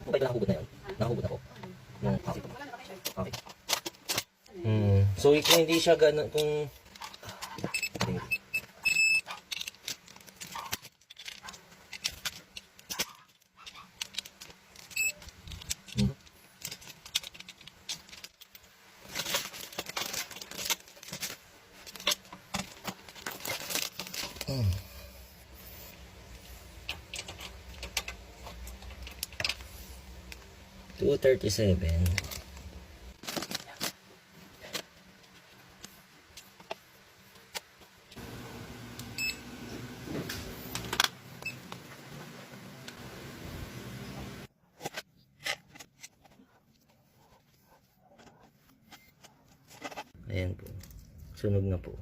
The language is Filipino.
Kung ba ito nahugot na yun? Nahugot na po. Okay. Okay. So kung hindi siya gano'n, kung... Hmm. 237. Ayan po. Sunog na po.